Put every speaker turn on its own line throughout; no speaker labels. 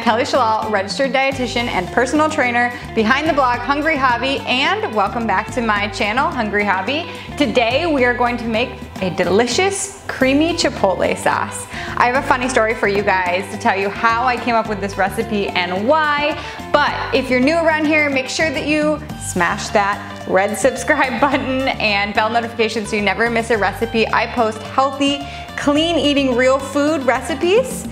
Kelly Shalal, registered dietitian and personal trainer behind the blog Hungry Hobby, and welcome back to my channel, Hungry Hobby. Today we are going to make a delicious creamy chipotle sauce. I have a funny story for you guys to tell you how I came up with this recipe and why, but if you're new around here, make sure that you smash that red subscribe button and bell notification so you never miss a recipe. I post healthy, clean eating real food recipes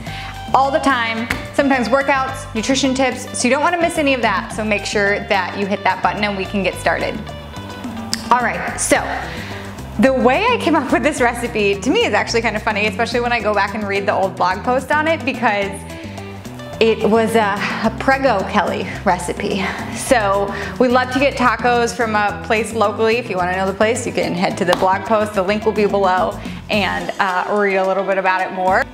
all the time, sometimes workouts, nutrition tips, so you don't want to miss any of that. So make sure that you hit that button and we can get started. All right, so the way I came up with this recipe to me is actually kind of funny, especially when I go back and read the old blog post on it, because it was a Prego Kelly recipe. So we love to get tacos from a place locally. If you want to know the place, you can head to the blog post. The link will be below and read a little bit about it more.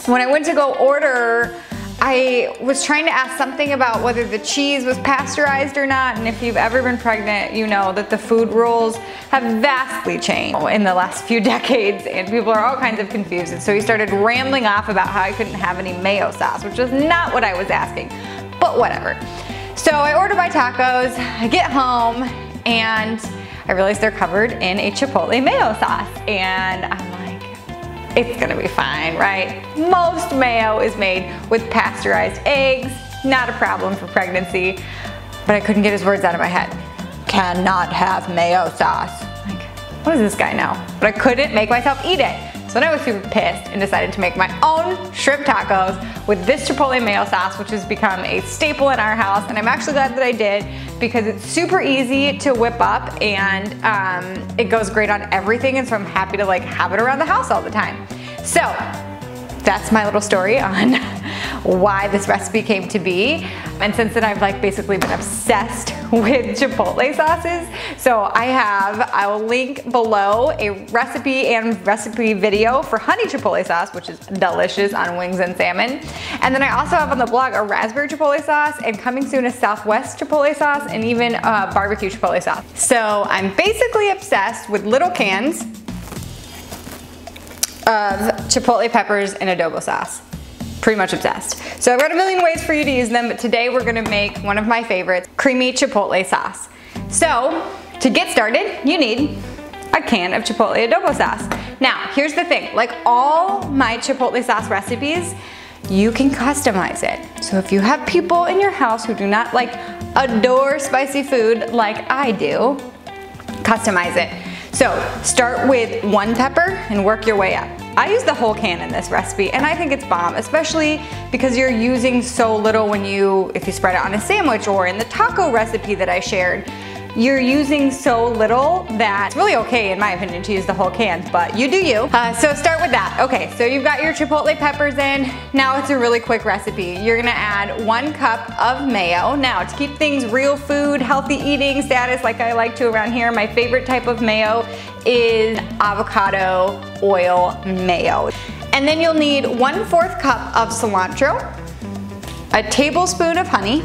When I went to go order, I was trying to ask something about whether the cheese was pasteurized or not, and if you've ever been pregnant, you know that the food rules have vastly changed in the last few decades, and people are all kinds of confused. And so he started rambling off about how I couldn't have any mayo sauce, which was not what I was asking, but whatever. So I order my tacos, I get home, and I realize they're covered in a Chipotle mayo sauce, and I'm like, it's gonna be fine, right? Most mayo is made with pasteurized eggs, not a problem for pregnancy, but I couldn't get his words out of my head. Cannot have mayo sauce. Like, what does this guy know? But I couldn't make myself eat it. So then I was super pissed and decided to make my own shrimp tacos with this Chipotle mayo sauce, which has become a staple in our house. And I'm actually glad that I did, because it's super easy to whip up and it goes great on everything. And so I'm happy to like have it around the house all the time. So that's my little story on why this recipe came to be. And since then I've like basically been obsessed with Chipotle sauces. So I will link below a recipe and recipe video for honey Chipotle sauce, which is delicious on wings and salmon. And then I also have on the blog a raspberry Chipotle sauce, and coming soon a Southwest Chipotle sauce, and even a barbecue Chipotle sauce. So I'm basically obsessed with little cans of Chipotle peppers and adobo sauce. Pretty much obsessed. So I've got a million ways for you to use them, but today we're gonna make one of my favorites, creamy Chipotle sauce. So to get started, you need a can of Chipotle adobo sauce. Now, here's the thing, like all my Chipotle sauce recipes, you can customize it. So if you have people in your house who do not like adore spicy food like I do, customize it. So start with one pepper and work your way up. I use the whole can in this recipe, and I think it's bomb, especially because you're using so little if you spread it on a sandwich, or in the taco recipe that I shared, you're using so little that it's really okay, in my opinion, to use the whole can, but you do you. So start with that. Okay, so you've got your Chipotle peppers in. Now it's a really quick recipe. You're gonna add 1 cup of mayo. Now, to keep things real food, healthy eating status like I like to around here, my favorite type of mayo is avocado oil mayo. And then you'll need 1/4 cup of cilantro, a tablespoon of honey,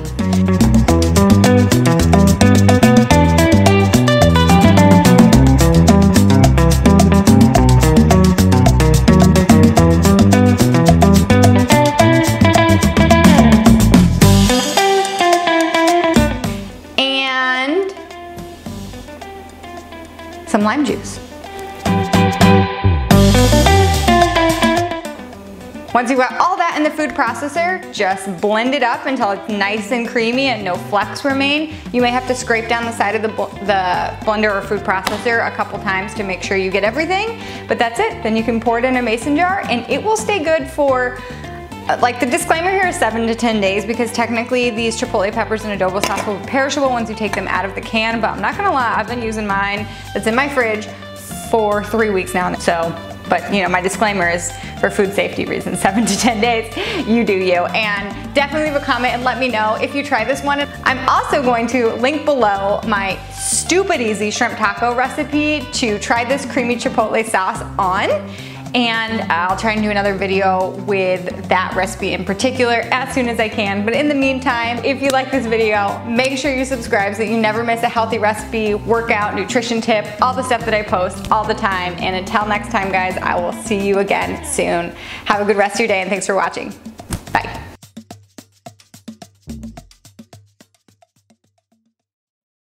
and some lime juice. Once you've got all that in the food processor, just blend it up until it's nice and creamy and no flecks remain. You may have to scrape down the side of the blender or food processor a couple times to make sure you get everything, but that's it. Then you can pour it in a mason jar and it will stay good for, like the disclaimer here is 7 to 10 days, because technically these Chipotle peppers and adobo sauce will be perishable once you take them out of the can, but I'm not gonna lie, I've been using mine that's in my fridge for 3 weeks now. So, but you know, my disclaimer is for food safety reasons, 7 to 10 days, you do you. And definitely leave a comment and let me know if you try this one. I'm also going to link below my stupid easy shrimp taco recipe to try this creamy Chipotle sauce on. And I'll try and do another video with that recipe in particular as soon as I can. But in the meantime, if you like this video, make sure you subscribe so that you never miss a healthy recipe, workout, nutrition tip, all the stuff that I post all the time. And until next time, guys, I will see you again soon. Have a good rest of your day, and thanks for watching.